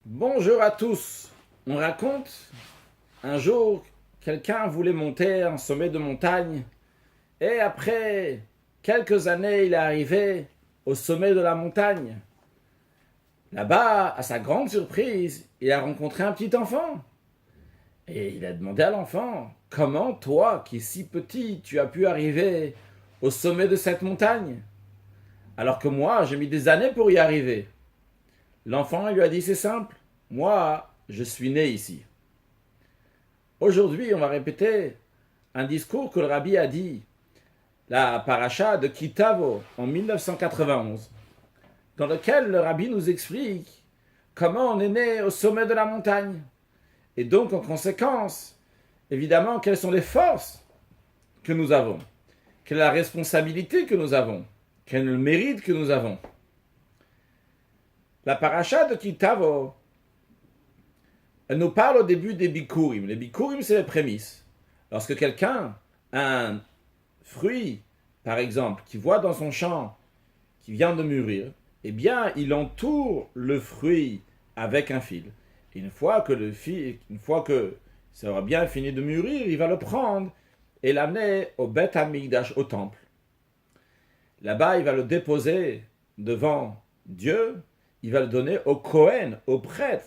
Bonjour à tous. On raconte un jour, quelqu'un voulait monter un sommet de montagne et après quelques années, il est arrivé au sommet de la montagne. Là-bas, à sa grande surprise, il a rencontré un petit enfant. Et il a demandé à l'enfant, comment toi, qui es si petit, tu as pu arriver au sommet de cette montagne alors que moi, j'ai mis des années pour y arriver. L'enfant lui a dit, c'est simple, moi, je suis né ici. Aujourd'hui, on va répéter un discours que le rabbi a dit, la paracha de Kitavo en 1991, dans lequel le rabbi nous explique comment on est né au sommet de la montagne. Et donc, en conséquence, évidemment, quelles sont les forces que nous avons, quelle est la responsabilité que nous avons, quel est le mérite que nous avons. La paracha de Kitavo, elle nous parle au début des bikurim. Les bikurim, c'est les prémices. Lorsque quelqu'un a un fruit, par exemple, qui voit dans son champ, qui vient de mûrir, eh bien, il entoure le fruit avec un fil. Et une fois que ça aura bien fini de mûrir, il va le prendre et l'amener au Beth Amikdash, au temple. Là-bas, il va le déposer devant Dieu, il va le donner au Kohen, au prêtre,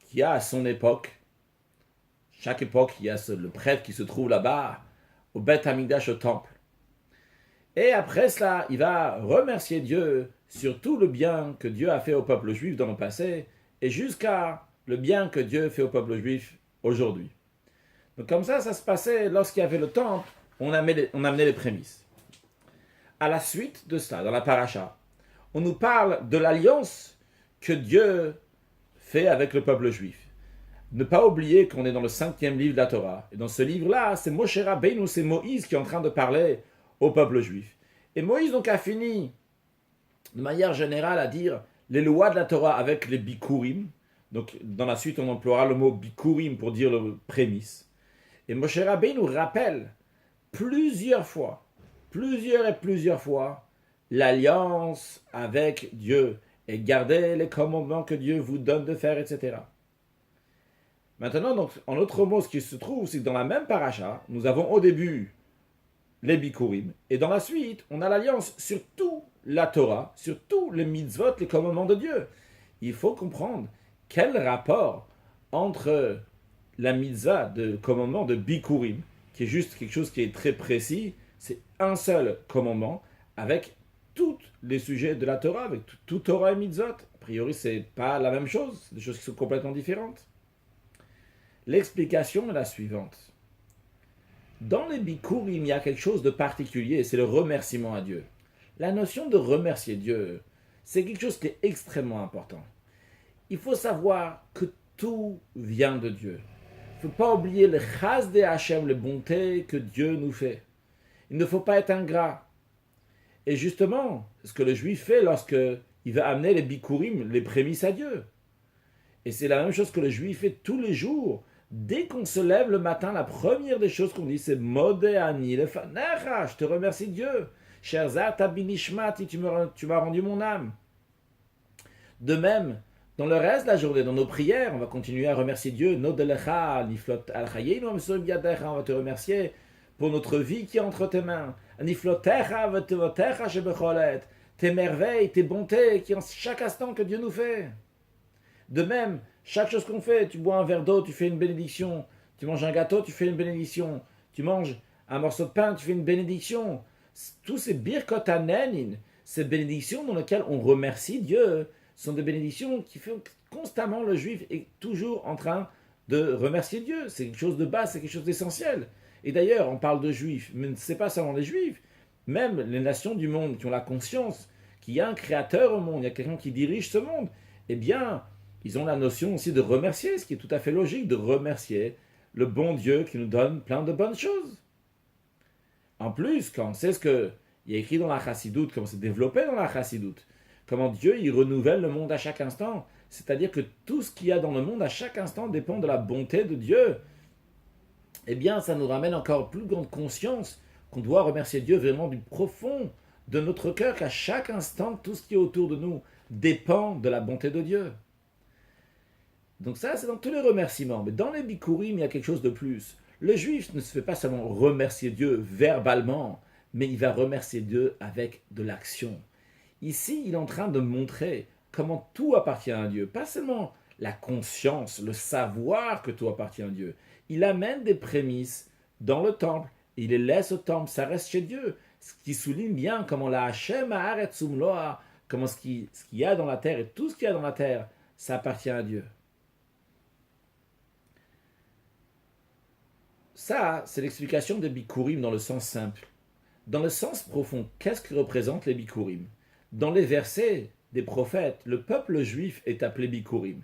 qui a à son époque. Chaque époque, il y a le prêtre qui se trouve là-bas, au Beth Amikdash, au temple. Et après cela, il va remercier Dieu sur tout le bien que Dieu a fait au peuple juif dans le passé, et jusqu'à le bien que Dieu fait au peuple juif aujourd'hui. Donc comme ça se passait lorsqu'il y avait le temple, on amenait les prémices. À la suite de cela, dans la paracha, on nous parle de l'alliance que Dieu fait avec le peuple juif. Ne pas oublier qu'on est dans le 5e livre de la Torah. Et dans ce livre-là, c'est Moshe Rabbeinu, c'est Moïse qui est en train de parler au peuple juif. Et Moïse donc a fini, de manière générale, à dire les lois de la Torah avec les bikurim. Donc dans la suite, on emploiera le mot bikurim pour dire le prémisse. Et Moshe Rabbeinu rappelle plusieurs fois, l'alliance avec Dieu et garder les commandements que Dieu vous donne de faire, etc. Maintenant, donc, en autre mot, ce qui se trouve, c'est que dans la même paracha, nous avons au début les bikurim, et dans la suite, on a l'alliance sur tout la Torah, sur tous les mitzvot, les commandements de Dieu. Il faut comprendre quel rapport entre la mitzvah de commandement de bikurim, qui est juste quelque chose qui est très précis, c'est un seul commandement, avec tous les sujets de la Torah, avec tout Torah et mitzvot. A priori, c'est pas la même chose, c'est des choses qui sont complètement différentes. L'explication est la suivante. Dans les bikurim, il y a quelque chose de particulier, c'est le remerciement à Dieu. La notion de remercier Dieu, c'est quelque chose qui est extrêmement important. Il faut savoir que tout vient de Dieu. Il ne faut pas oublier le chas de Hachem, les bontés que Dieu nous fait. Il ne faut pas être ingrat. Et justement, ce que le juif fait lorsqu'il va amener les bikurim, les prémices à Dieu. Et c'est la même chose que le juif fait tous les jours. Dès qu'on se lève le matin, la première des choses qu'on dit, c'est Modéani lefanecha, je te remercie Dieu. Sherzat abinishmati, tu m'as rendu mon âme. De même, dans le reste de la journée, dans nos prières, on va continuer à remercier Dieu. Nodelecha, niflot al-chayenu, on va te remercier pour notre vie qui est entre tes mains. Niflotecha, v'tevotecha shebecholet, tes merveilles, tes bontés qui en chaque instant que Dieu nous fait. De même, chaque chose qu'on fait, tu bois un verre d'eau, tu fais une bénédiction. Tu manges un gâteau, tu fais une bénédiction. Tu manges un morceau de pain, tu fais une bénédiction. Tous ces birkot hanenin, ces bénédictions dans lesquelles on remercie Dieu, sont des bénédictions qui font constamment le juif est toujours en train de remercier Dieu. C'est quelque chose de base, c'est quelque chose d'essentiel. Et d'ailleurs, on parle de juifs, mais ce n'est pas seulement les juifs. Même les nations du monde qui ont la conscience qu'il y a un créateur au monde, il y a quelqu'un qui dirige ce monde, eh bien, ils ont la notion aussi de remercier, ce qui est tout à fait logique, de remercier le bon Dieu qui nous donne plein de bonnes choses. En plus, quand on sait ce qu'il y a écrit dans la Chassidoute, comment c'est développé dans la Chassidoute, comment Dieu il renouvelle le monde à chaque instant, c'est-à-dire que tout ce qu'il y a dans le monde à chaque instant dépend de la bonté de Dieu, eh bien, ça nous ramène encore plus grande conscience qu'on doit remercier Dieu vraiment du profond de notre cœur, qu'à chaque instant, tout ce qui est autour de nous dépend de la bonté de Dieu. Donc ça, c'est dans tous les remerciements. Mais dans les bikurim, il y a quelque chose de plus. Le juif ne se fait pas seulement remercier Dieu verbalement, mais il va remercier Dieu avec de l'action. Ici, il est en train de montrer comment tout appartient à Dieu. Pas seulement la conscience, le savoir que tout appartient à Dieu. Il amène des prémices dans le temple. Il les laisse au temple. Ça reste chez Dieu. Ce qui souligne bien comment la Hashem haaretzum loa, comment ce qu'il y a dans la terre et tout ce qu'il y a dans la terre, ça appartient à Dieu. Ça, c'est l'explication des bikurim dans le sens simple. Dans le sens profond, qu'est-ce que représentent les bikurim? Dans les versets des prophètes, le peuple juif est appelé bikurim.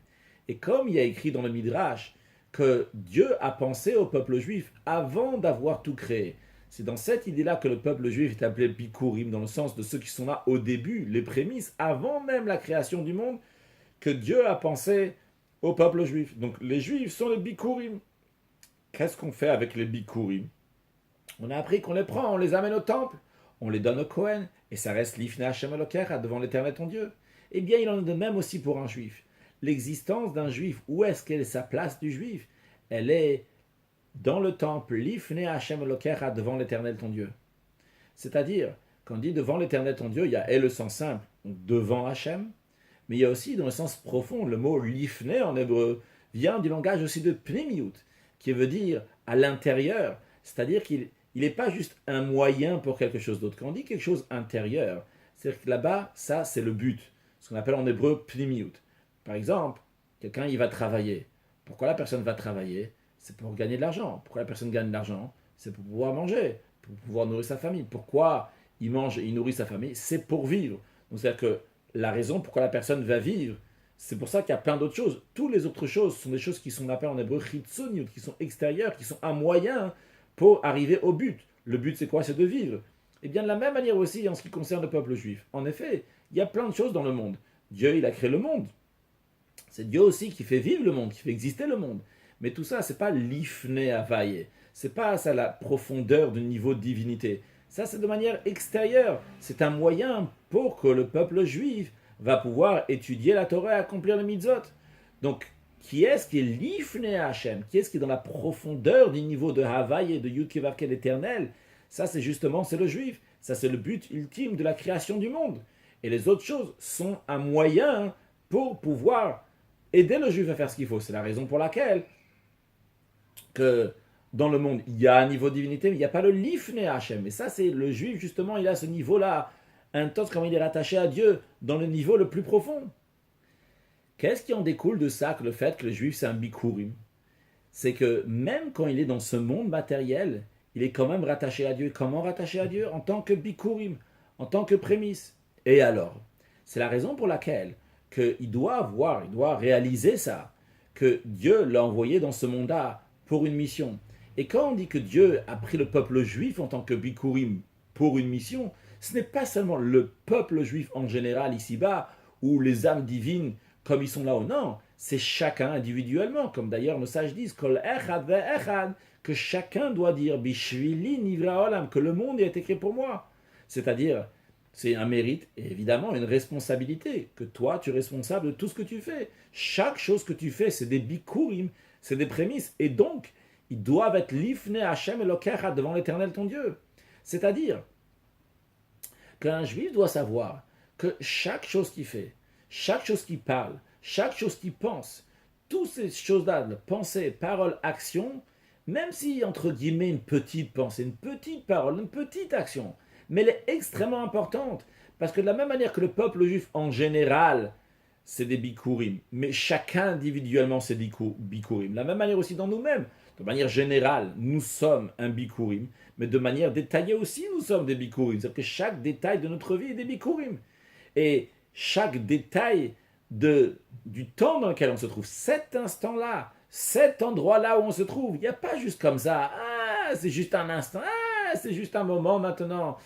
Et comme il y a écrit dans le Midrash que Dieu a pensé au peuple juif avant d'avoir tout créé, c'est dans cette idée-là que le peuple juif est appelé bikurim, dans le sens de ceux qui sont là au début, les prémices, avant même la création du monde, que Dieu a pensé au peuple juif. Donc les juifs sont les bikurim. Qu'est-ce qu'on fait avec les bikurim? On a appris qu'on les prend, on les amène au temple, on les donne au Kohen, et ça reste l'ifne Hashem Elokecha, devant l'Éternel ton Dieu. Eh bien, il en est de même aussi pour un juif. L'existence d'un juif, où est-ce qu'elle est sa place du juif? Elle est dans le temple, l'ifne Hashem Elokecha, devant l'Éternel ton Dieu. C'est-à-dire, quand on dit devant l'Éternel ton Dieu, il y a le sens simple, devant Hashem, mais il y a aussi dans le sens profond, le mot l'ifne en hébreu vient du langage aussi de pnimiut, qui veut dire à l'intérieur, c'est-à-dire qu'il n'est pas juste un moyen pour quelque chose d'autre. Quand on dit quelque chose intérieur, c'est-à-dire que là-bas, ça c'est le but, ce qu'on appelle en hébreu pnimiut. Par exemple, quelqu'un il va travailler. Pourquoi la personne va travailler? C'est pour gagner de l'argent. Pourquoi la personne gagne de l'argent? C'est pour pouvoir manger, pour pouvoir nourrir sa famille. Pourquoi il mange et il nourrit sa famille? C'est pour vivre. Donc c'est-à-dire que la raison pourquoi la personne va vivre, c'est pour ça qu'il y a plein d'autres choses. Toutes les autres choses sont des choses qui sont appelées en hébreu chitzoniut, qui sont extérieures, qui sont un moyen pour arriver au but. Le but c'est quoi? C'est de vivre. Et bien de la même manière aussi en ce qui concerne le peuple juif. En effet, il y a plein de choses dans le monde. Dieu, il a créé le monde. C'est Dieu aussi qui fait vivre le monde, qui fait exister le monde. Mais tout ça, c'est pas l'ifne havaye. C'est pas ça la profondeur du niveau de divinité. Ça, c'est de manière extérieure. C'est un moyen pour que le peuple juif va pouvoir étudier la Torah et accomplir les mitzvot. Donc, qui est-ce qui est l'ifne Hashem? Qui est-ce qui est dans la profondeur du niveau de Havaï et de Yud Kevarkel éternel? Ça, c'est justement, c'est le juif. Ça, c'est le but ultime de la création du monde. Et les autres choses sont un moyen pour pouvoir aider le juif à faire ce qu'il faut. C'est la raison pour laquelle que dans le monde, il y a un niveau de divinité, mais il n'y a pas le l'ifne Hashem. Et ça, c'est le juif, justement, il a ce niveau-là, intense, comment il est rattaché à Dieu, dans le niveau le plus profond. Qu'est-ce qui en découle de ça, que le fait que le juif, c'est un bikurim? C'est que même quand il est dans ce monde matériel, il est quand même rattaché à Dieu. Comment rattaché à Dieu? En tant que bikurim, en tant que prémisse. Et alors? C'est la raison pour laquelle il doit réaliser ça, que Dieu l'a envoyé dans ce monde-là pour une mission. Et quand on dit que Dieu a pris le peuple juif en tant que bikurim pour une mission, ce n'est pas seulement le peuple juif en général ici-bas, ou les âmes divines comme ils sont là-haut. Non, c'est chacun individuellement, comme d'ailleurs nos sages disent, Kol echad ve'echad, que chacun doit dire, Bishvili nivra olam, que le monde est écrit pour moi. C'est-à-dire, c'est un mérite et évidemment une responsabilité, que toi, tu es responsable de tout ce que tu fais. Chaque chose que tu fais, c'est des bikurim, c'est des prémices, et donc, ils doivent être l'ifne Hashem Elokecha devant l'Éternel ton Dieu. C'est-à-dire qu'un juif doit savoir que chaque chose qu'il fait, chaque chose qu'il parle, chaque chose qu'il pense, toutes ces choses-là, pensée, parole, action, même si, entre guillemets, une petite pensée, une petite parole, une petite action, mais elle est extrêmement importante, parce que de la même manière que le peuple juif en général, c'est des bikurim, mais chacun individuellement c'est des bikurim. De la même manière aussi dans nous-mêmes, de manière générale, nous sommes un bikurim, mais de manière détaillée aussi, nous sommes des bikurim. C'est-à-dire que chaque détail de notre vie est des bikurim. Et chaque détail du temps dans lequel on se trouve, cet instant-là, cet endroit-là où on se trouve, il n'y a pas juste comme ça, ah, c'est juste un instant, ah, c'est juste un moment maintenant,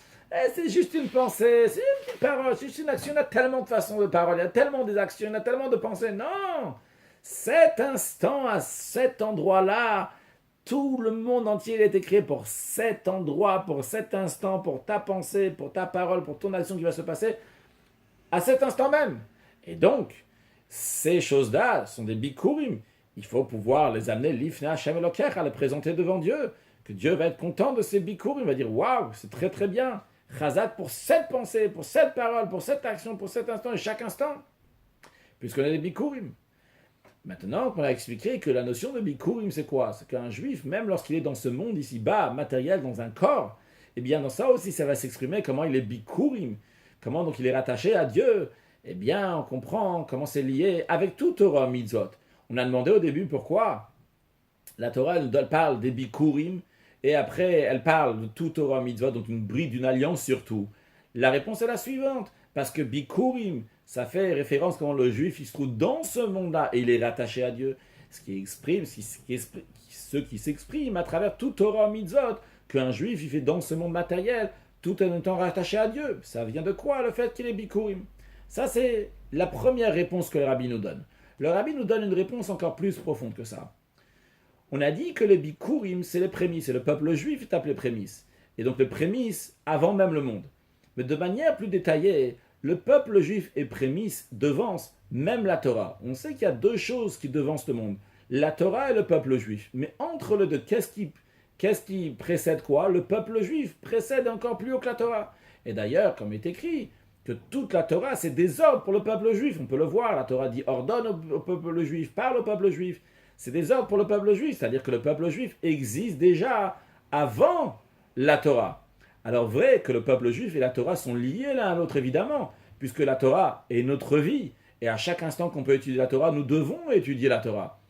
c'est juste une pensée, c'est une petite parole, c'est juste une action, il y a tellement de façons de parole, il y a tellement des actions, il y a tellement de pensées. Non! Cet instant, à cet endroit-là, tout le monde entier est créé pour cet endroit, pour cet instant, pour ta pensée, pour ta parole, pour ton action qui va se passer à cet instant même. Et donc, ces choses-là sont des bikurim. Il faut pouvoir les amener l'ifne Hashem Elokecha, à les présenter devant Dieu. Que Dieu va être content de ces bikurim. Il va dire waouh, c'est très très bien. Chazak pour cette pensée, pour cette parole, pour cette action, pour cet instant et chaque instant. Puisqu'on a des bikurim. Maintenant qu'on a expliqué que la notion de bikurim, c'est quoi? C'est qu'un juif, même lorsqu'il est dans ce monde ici-bas, matériel, dans un corps, eh bien dans ça aussi, ça va s'exprimer comment il est bikurim. Comment donc il est rattaché à Dieu. Eh bien, on comprend comment c'est lié avec tout Torah mitzvot. On a demandé au début pourquoi la Torah elle parle des bikurim et après elle parle de tout Torah mitzvot, donc une bride, une alliance surtout. La réponse est la suivante, parce que bikurim, ça fait référence quand le juif il se trouve dans ce monde-là et il est rattaché à Dieu. Ce qui s'exprime à travers tout Torah mitzvot, qu'un juif il fait dans ce monde matériel, tout en étant rattaché à Dieu. Ça vient de quoi le fait qu'il est bikurim? Ça, c'est la première réponse que le rabbi nous donne. Le rabbi nous donne une réponse encore plus profonde que ça. On a dit que les bikurim, c'est les prémices, et le peuple juif est appelé prémices. Et donc les prémices avant même le monde. Mais de manière plus détaillée, le peuple juif est prémisse, devance même la Torah. On sait qu'il y a deux choses qui devancent le monde. La Torah et le peuple juif. Mais entre les deux, qu'est-ce qui précède quoi? Le peuple juif précède encore plus haut que la Torah. Et d'ailleurs, comme est écrit, que toute la Torah, c'est des ordres pour le peuple juif. On peut le voir, la Torah dit ordonne au peuple juif, parle au peuple juif. C'est des ordres pour le peuple juif, c'est-à-dire que le peuple juif existe déjà avant la Torah. Alors vrai que le peuple juif et la Torah sont liés l'un à l'autre évidemment, puisque la Torah est notre vie, et à chaque instant qu'on peut étudier la Torah, nous devons étudier la Torah.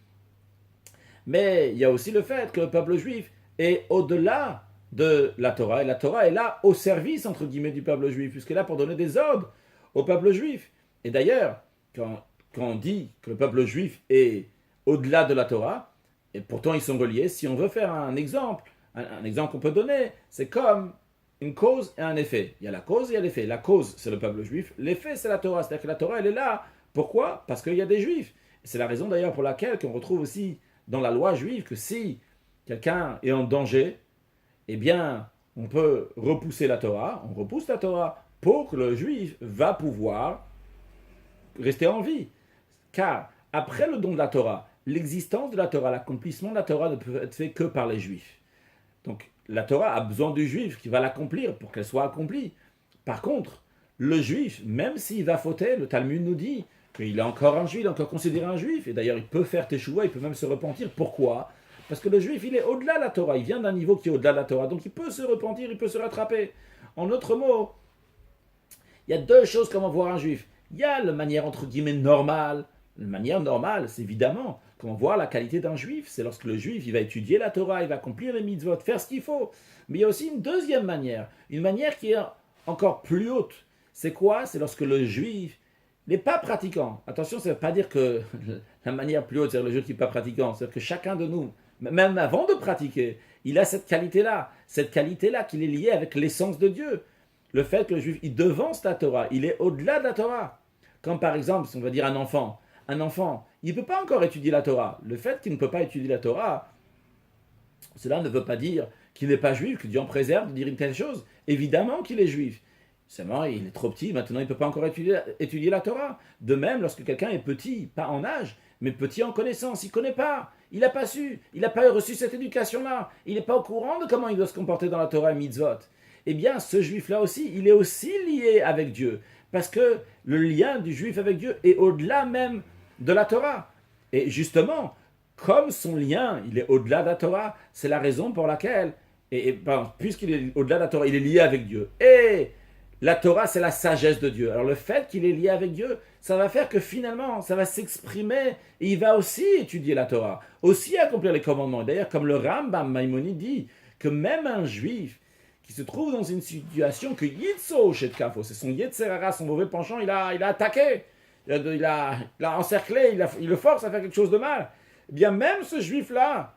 Mais il y a aussi le fait que le peuple juif est au-delà de la Torah, et la Torah est là au service, entre guillemets, du peuple juif, puisqu'elle est là pour donner des ordres au peuple juif. Et d'ailleurs, quand on dit que le peuple juif est au-delà de la Torah, et pourtant ils sont reliés, si on veut faire un exemple qu'on peut donner, c'est comme une cause et un effet. Il y a la cause et il y a l'effet. La cause, c'est le peuple juif, l'effet, c'est la Torah. C'est-à-dire que la Torah, elle est là. Pourquoi? Parce qu'il y a des juifs. Et c'est la raison d'ailleurs pour laquelle qu'on retrouve aussi dans la loi juive que si quelqu'un est en danger, eh bien, on peut repousser la Torah, on repousse la Torah pour que le juif va pouvoir rester en vie. Car après le don de la Torah, l'existence de la Torah, l'accomplissement de la Torah ne peut être fait que par les juifs. Donc la Torah a besoin du juif qui va l'accomplir pour qu'elle soit accomplie. Par contre, le juif, même s'il va fauter, le Talmud nous dit qu'il est encore un juif, il est encore considéré un juif, et d'ailleurs il peut faire teshuva, il peut même se repentir. Pourquoi? Parce que le juif, il est au-delà de la Torah, il vient d'un niveau qui est au-delà de la Torah, donc il peut se repentir, il peut se rattraper. En d'autres mots, il y a deux choses comment voir un juif. Il y a la manière entre guillemets normale. La manière normale, c'est évidemment comment voir la qualité d'un juif. C'est lorsque le juif, il va étudier la Torah, il va accomplir les mitzvot, faire ce qu'il faut. Mais il y a aussi une deuxième manière, une manière qui est encore plus haute. C'est quoi? C'est lorsque le juif n'est pas pratiquant. Attention, ça ne veut pas dire que la manière plus haute, c'est le juif qui n'est pas pratiquant. C'est-à-dire que chacun de nous, même avant de pratiquer, il a cette qualité-là qu'il est lié avec l'essence de Dieu. Le fait que le juif, il devance la Torah, il est au-delà de la Torah. Comme par exemple, si on va dire un enfant, il ne peut pas encore étudier la Torah. Le fait qu'il ne peut pas étudier la Torah, cela ne veut pas dire qu'il n'est pas juif, que Dieu en préserve de dire une telle chose. Évidemment qu'il est juif. Seulement, il est trop petit, maintenant il ne peut pas encore étudier la Torah. De même, lorsque quelqu'un est petit, pas en âge, mais petit en connaissance, il ne connaît pas, il n'a pas su, il n'a pas reçu cette éducation-là, il n'est pas au courant de comment il doit se comporter dans la Torah et mitzvot. Eh bien, ce juif-là aussi, il est aussi lié avec Dieu. Parce que le lien du juif avec Dieu est au-delà même de la Torah. Et justement, comme son lien, il est au-delà de la Torah, c'est la raison pour laquelle, puisqu'il est au-delà de la Torah, il est lié avec Dieu. Et la Torah, c'est la sagesse de Dieu. Alors le fait qu'il est lié avec Dieu, ça va faire que finalement, ça va s'exprimer et il va aussi étudier la Torah, aussi accomplir les commandements. D'ailleurs, comme le Rambam Maïmonide dit, que même un juif qui se trouve dans une situation que Yitzo chez Kafo, c'est son Yetzerara, son mauvais penchant, il a attaqué, il a encerclé, il le force à faire quelque chose de mal. Eh bien, même ce juif-là,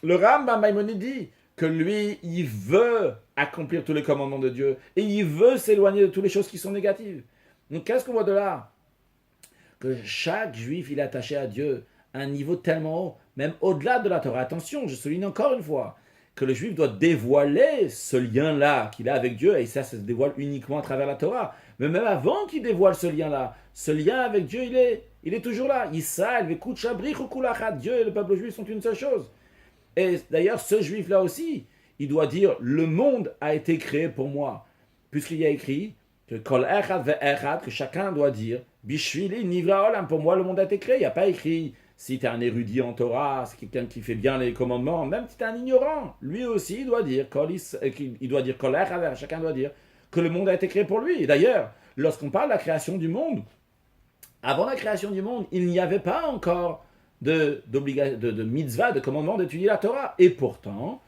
le Rambam Maïmonide dit que lui, il veut accomplir tous les commandements de Dieu et il veut s'éloigner de toutes les choses qui sont négatives. Donc, qu'est-ce qu'on voit de là? Que chaque juif, il est attaché à Dieu à un niveau tellement haut, même au-delà de la Torah. Attention, je souligne encore une fois, que le juif doit dévoiler ce lien-là qu'il a avec Dieu, et ça se dévoile uniquement à travers la Torah. Mais même avant qu'il dévoile ce lien-là, ce lien avec Dieu, il est toujours là. Israël, Vekut Shabrich Ukulachat, Dieu et le peuple juif sont une seule chose. Et d'ailleurs, ce juif-là aussi, il doit dire, le monde a été créé pour moi. Puisqu'il y a écrit que Kol Echad Ve'echad, que chacun doit dire, Bishvili Nivra Olam, pour moi le monde a été créé. Il n'y a pas écrit, si tu es un érudit en Torah, c'est quelqu'un qui fait bien les commandements, même si tu es un ignorant, lui aussi il doit dire, Kol Echad, chacun doit dire que le monde a été créé pour lui. Et d'ailleurs, lorsqu'on parle de la création du monde, avant la création du monde, il n'y avait pas encore de mitzvah, de commandement d'étudier la Torah. Et pourtant,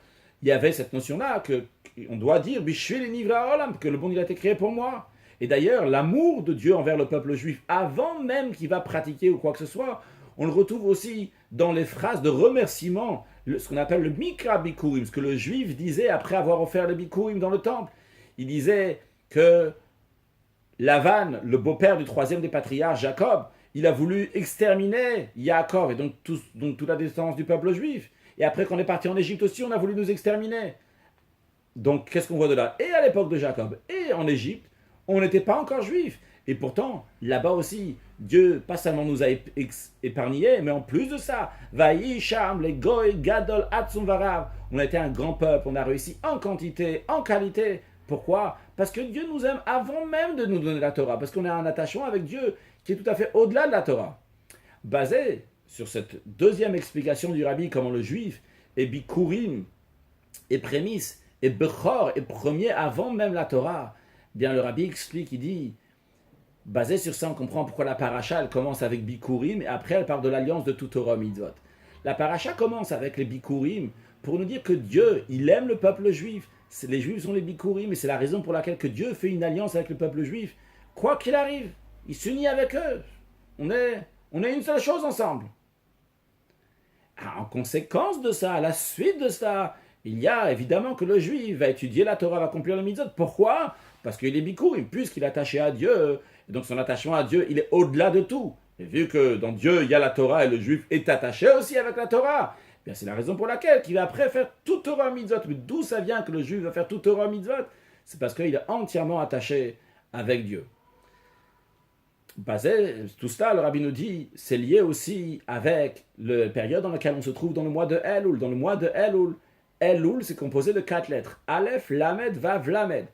il y avait cette notion-là qu'on doit dire Bishvil Nivra Olam, que le monde il a été créé pour moi. Et d'ailleurs, l'amour de Dieu envers le peuple juif, avant même qu'il va pratiquer ou quoi que ce soit, on le retrouve aussi dans les phrases de remerciement, ce qu'on appelle le Mikra Bikurim, ce que le juif disait après avoir offert le Bikurim dans le temple. Il disait que Lavan, le beau-père du troisième des patriarches, Jacob, il a voulu exterminer Yaakov et donc toute la descendance du peuple juif. Et après qu'on est parti en Égypte aussi, on a voulu nous exterminer. Donc qu'est-ce qu'on voit de là? Et à l'époque de Jacob, et en Égypte, on n'était pas encore juifs. Et pourtant, là-bas aussi, Dieu, pas seulement nous a épargnés, mais en plus de ça, Vaïcham, les Goy, Gadol, Atsum Varav, on a été un grand peuple, on a réussi en quantité, en qualité. Pourquoi? Parce que Dieu nous aime avant même de nous donner la Torah, parce qu'on a un attachement avec Dieu qui est tout à fait au-delà de la Torah. Basé sur cette deuxième explication du Rabbi, comment le juif est bikurim, est prémisse, est bechor, est premier avant même la Torah, bien le Rabbi explique, il dit, basé sur ça, on comprend pourquoi la paracha, elle commence avec bikurim, et après elle parle de l'alliance de tout Torah mitzvot. La paracha commence avec les bikurim, pour nous dire que Dieu, il aime le peuple juif. Les juifs sont les bikurim, et c'est la raison pour laquelle que Dieu fait une alliance avec le peuple juif. Quoi qu'il arrive, il s'unit avec eux. On est une seule chose ensemble. En conséquence de ça, à la suite de ça, il y a évidemment que le juif va étudier la Torah, va accomplir le mitzvot. Pourquoi? Parce qu'il est bikurim, puisqu'il est attaché à Dieu. Et donc son attachement à Dieu, il est au-delà de tout. Et vu que dans Dieu, il y a la Torah et le juif est attaché aussi avec la Torah, bien c'est la raison pour laquelle il va après faire tout Torah mitzvot. Mais d'où ça vient que le juif va faire tout Torah mitzvot? C'est parce qu'il est entièrement attaché avec Dieu. Basé, tout cela, le Rabbi nous dit, c'est lié aussi avec la période dans laquelle on se trouve dans le mois de Elul. Dans le mois de Elul, Elul, c'est composé de 4 lettres. Aleph, Lamed, Vav, Lamed.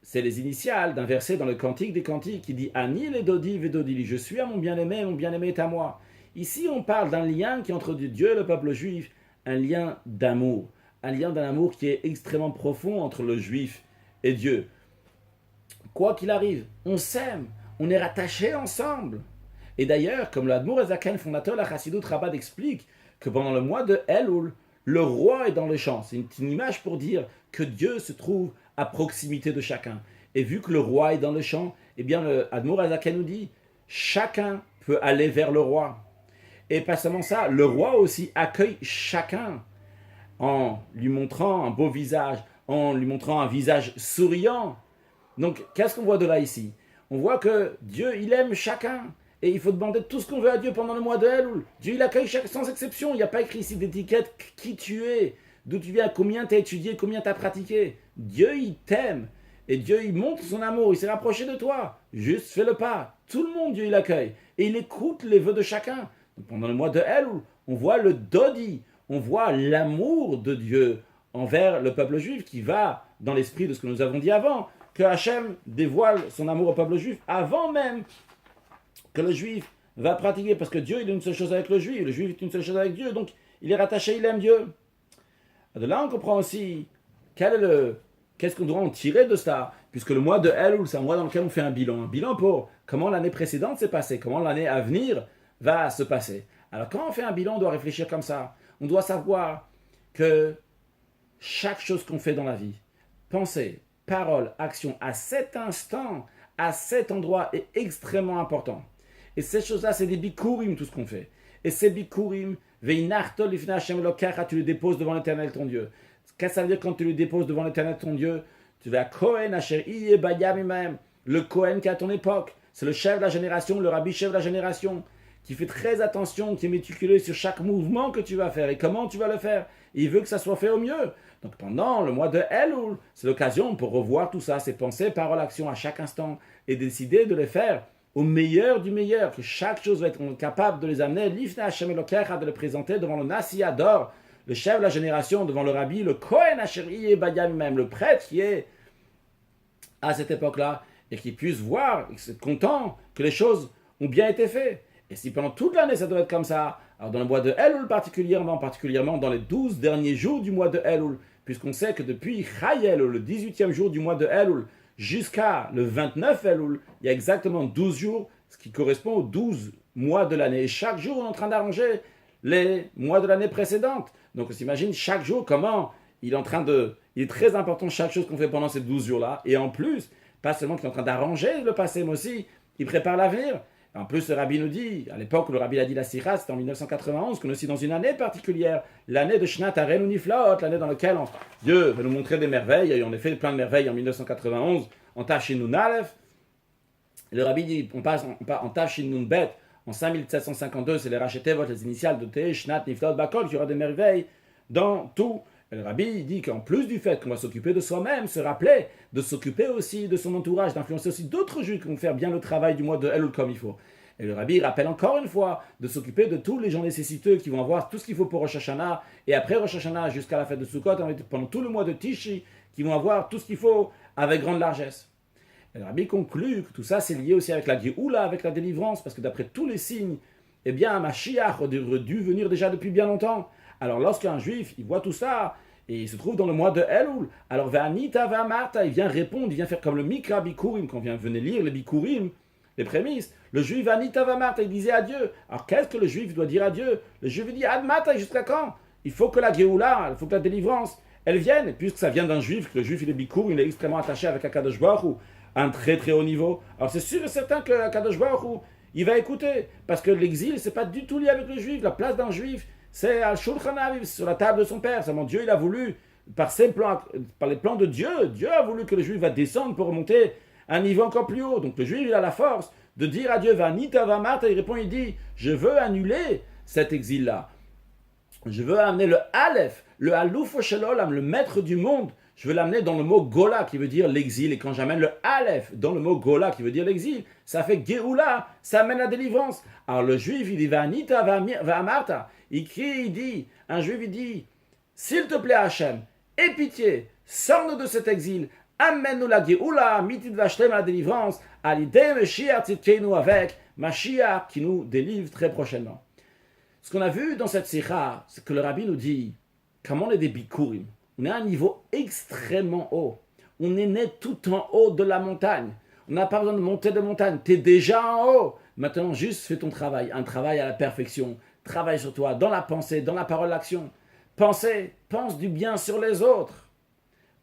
C'est les initiales d'un verset dans le Cantique des Cantiques qui dit Ani le Dodi Vedodili. Je suis à mon bien-aimé est à moi. Ici, on parle d'un lien qui est entre Dieu et le peuple juif, un lien d'amour. Un lien d'un amour qui est extrêmement profond entre le juif et Dieu. Quoi qu'il arrive, on s'aime. On est rattachés ensemble. Et d'ailleurs, comme l'Admour Azaken, fondateur de la Chassidut Chabad, explique que pendant le mois de Elul, le roi est dans les champs. C'est une image pour dire que Dieu se trouve à proximité de chacun. Et vu que le roi est dans le champ, eh bien, l'Admour Azaken nous dit, chacun peut aller vers le roi. Et pas seulement ça, le roi aussi accueille chacun en lui montrant un beau visage, en lui montrant un visage souriant. Donc, qu'est-ce qu'on voit de là ici? On voit que Dieu, il aime chacun. Et il faut demander tout ce qu'on veut à Dieu pendant le mois de Elul. Dieu, il accueille chacun sans exception. Il n'y a pas écrit ici d'étiquette qui tu es, d'où tu viens, combien tu as étudié, combien tu as pratiqué. Dieu, il t'aime. Et Dieu, il montre son amour. Il s'est rapproché de toi. Juste fais le pas. Tout le monde, Dieu, il accueille. Et il écoute les vœux de chacun. Donc, pendant le mois de Elul, on voit le Dodi. On voit l'amour de Dieu envers le peuple juif qui va dans l'esprit de ce que nous avons dit avant, que Hachem dévoile son amour au peuple juif avant même que le juif va pratiquer, parce que Dieu il est une seule chose avec le juif est une seule chose avec Dieu, donc il est rattaché, il aime Dieu. De là on comprend aussi qu'est-ce qu'on doit en tirer de ça, puisque le mois de Elul, c'est un mois dans lequel on fait un bilan pour comment l'année précédente s'est passée, comment l'année à venir va se passer. Alors quand on fait un bilan, on doit réfléchir comme ça, on doit savoir que chaque chose qu'on fait dans la vie, pensée, parole, action, à cet instant, à cet endroit est extrêmement important. Et ces choses-là, c'est des bikurim, tout ce qu'on fait. Et ces bikurim, tu les déposes devant l'Éternel ton Dieu. Qu'est-ce que ça veut dire quand tu les déposes devant l'Éternel ton Dieu? Tu vas Kohen Asher Bayam, le Kohen qui est à ton époque. C'est le chef de la génération, le rabbi chef de la génération, qui fait très attention, qui est méticuleux sur chaque mouvement que tu vas faire et comment tu vas le faire. Et il veut que ça soit fait au mieux. Donc pendant le mois de Elul, c'est l'occasion pour revoir tout ça, ses pensées, paroles, actions à chaque instant et décider de les faire au meilleur du meilleur, que chaque chose va être capable de les amener, l'ifne Hashem Elokecha, de les présenter devant le Nasi Ador, le chef de la génération, devant le rabbi, le Kohen Asher Bayam, même le prêtre qui est à cette époque-là, et qui puisse voir, et être content que les choses ont bien été faites. Et si pendant toute l'année ça doit être comme ça, alors dans le mois de Elul particulièrement dans les 12 derniers jours du mois de Elul, puisqu'on sait que depuis Chayel, le 18e jour du mois de Elul, jusqu'à le 29 Elul, il y a exactement 12 jours, ce qui correspond aux 12 mois de l'année. Et chaque jour, on est en train d'arranger les mois de l'année précédente. Donc on s'imagine chaque jour comment il est très important chaque chose qu'on fait pendant ces 12 jours-là. Et en plus, pas seulement qu'il est en train d'arranger le passé, mais aussi il prépare l'avenir. En plus, le rabbi nous dit, à l'époque où le rabbi a dit la Sira, c'était en 1991, qu'on est aussi dans une année particulière, l'année de Shnat Harenu Niflaot, l'année dans laquelle Dieu va nous montrer des merveilles. Et on a fait plein de merveilles en 1991, en Tafshin Nun Aleph. Le rabbi dit, on passe en Tafshin Nun Bet, en 5752, c'est les Rachetevot, les initiales de Te, Shnat Niflaot Bakol, qu'il y aura des merveilles dans tout. Et le rabbi dit qu'en plus du fait qu'on va s'occuper de soi-même, se rappeler de s'occuper aussi de son entourage, d'influencer aussi d'autres juifs qui vont faire bien le travail du mois de Elul comme il faut. Et le rabbi rappelle encore une fois de s'occuper de tous les gens nécessiteux qui vont avoir tout ce qu'il faut pour Rosh Hashanah, et après Rosh Hashanah jusqu'à la fête de Sukkot, pendant tout le mois de Tishi, qui vont avoir tout ce qu'il faut avec grande largesse. Et le rabbi conclut que tout ça c'est lié aussi avec la Géoula, avec la délivrance, parce que d'après tous les signes, eh bien Mashiach aurait dû venir déjà depuis bien longtemps. Alors lorsqu'un juif, il voit tout ça, et il se trouve dans le mois de Elul, alors Ve'anita Ve'amarta, il vient répondre, il vient faire comme le Mikra Bikurim, quand on venait lire les Bikurim, les prémices, le juif Ve'anita Ve'amarta, il disait adieu. Alors qu'est-ce que le juif doit dire adieu? Le juif dit Admata, jusqu'à quand? Il faut que la Géoula, il faut que la délivrance, elle vienne, et puisque ça vient d'un juif, que le juif il est Bikurim, il est extrêmement attaché avec Akadosh Baruch Hu, à un très très haut niveau, alors c'est sûr et certain que Akadosh Baruch Hu, il va écouter, parce que l'exil, c'est pas du tout lié avec le juif, la place d'un juif, c'est al Shulchan Aviv, sur la table de son père. Seulement Dieu, il a voulu, par les plans de Dieu, Dieu a voulu que le juif va descendre pour remonter à un niveau encore plus haut. Donc le juif, il a la force de dire à Dieu, Vanita Vamata, il répond, il dit, je veux annuler cet exil-là. Je veux amener le Aleph, le Alouf Shelolam, le maître du monde. Je veux l'amener dans le mot Gola, qui veut dire l'exil. Et quand j'amène le Aleph dans le mot Gola, qui veut dire l'exil, ça fait Geoula, ça amène la délivrance. Alors le juif, il dit, Vanita Vamarta. Il crie, il dit, un juif, il dit, s'il te plaît Hachem, aie pitié, sors-nous de cet exil, amène-nous la Geoula, mitit vashtem la délivrance, à l'idée Mashiach tzidkenu avec Mashiach qui nous délivre très prochainement. Ce qu'on a vu dans cette sikha, c'est que le rabbi nous dit, comme on est des bikurim, on est à un niveau extrêmement haut. On est né tout en haut de la montagne. On n'a pas besoin de monter de montagne. Tu es déjà en haut. Maintenant, juste fais ton travail. Un travail à la perfection. Travaille sur toi, dans la pensée, dans la parole, l'action. Pense du bien sur les autres.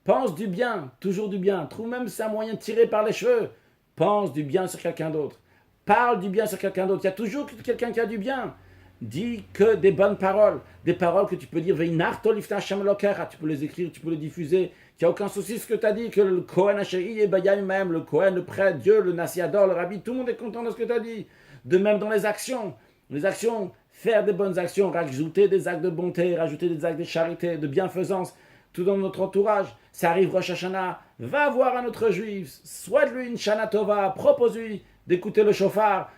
Pense du bien, toujours du bien. Trouve même si c'est un moyen de tirer par les cheveux. Pense du bien sur quelqu'un d'autre. Parle du bien sur quelqu'un d'autre. Il y a toujours quelqu'un qui a du bien. Dis que des bonnes paroles. Des paroles que tu peux dire. Tu peux les écrire, tu peux les diffuser. Il n'y a aucun souci ce que tu as dit. Que le Kohen Asher Bayam même, le Kohen, le prêtre, Dieu, le Nasiador, le Rabbi, tout le monde est content de ce que tu as dit. De même dans les actions. Les actions, faire des bonnes actions, rajouter des actes de bonté, rajouter des actes de charité, de bienfaisance, tout dans notre entourage. Ça arrive Rosh Hashanah, va voir un autre juif, souhaite-lui une Shana Tova, propose-lui d'écouter le chauffard,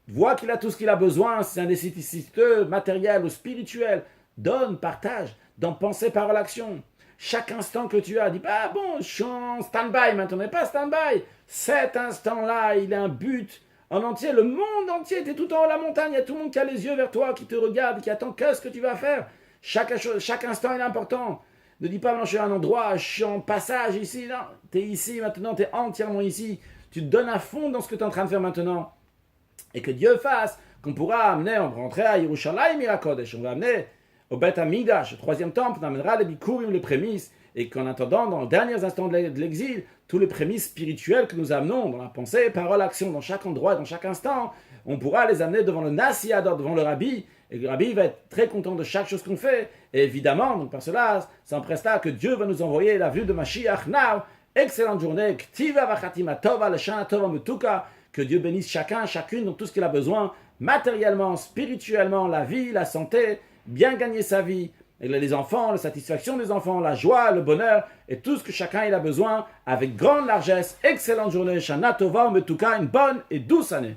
vois qu'il a tout ce qu'il a besoin, c'est un nécessiteux matériel ou spirituel, donne, partage, dans pensée, parole, action. Chaque instant que tu as, dis pas, ah bon, je suis en stand-by maintenant, mais pas stand-by. Cet instant-là, il a un but en entier, le monde entier, tu es tout en haut de la montagne, il y a tout le monde qui a les yeux vers toi, qui te regarde, qui attend qu'est-ce que tu vas faire. Chaque instant il est important. Ne dis pas, maintenant je suis à un endroit, je suis en passage ici, non, tu es ici maintenant, tu es entièrement ici. Tu te donnes à fond dans ce que tu es en train de faire maintenant. Et que Dieu fasse qu'on pourra amener, on va rentrer à Yerushalayim Mirakodesh, on va amener au Beth Amikdash, le troisième temple, on amènera les bikurim, les prémices, et qu'en attendant, dans les derniers instants de l'exil, tous les prémices spirituelles que nous amenons dans la pensée, parole, action, dans chaque endroit, dans chaque instant, on pourra les amener devant le Nasi Ador, devant le Rabbi, et le Rabbi va être très content de chaque chose qu'on fait, et évidemment, donc par cela, ça empresse là que Dieu va nous envoyer la vue de Mashiach now. Excellente journée, Ktiva Vachatima Tova, le Shana Tova Mutuka, que Dieu bénisse chacun, chacune dans tout ce qu'il a besoin, matériellement, spirituellement, la vie, la santé, bien gagner sa vie, Il a les enfants, la satisfaction des enfants, la joie, le bonheur et tout ce que chacun il a besoin avec grande largesse. Excellente journée, Shana Tova, mais en tout cas une bonne et douce année.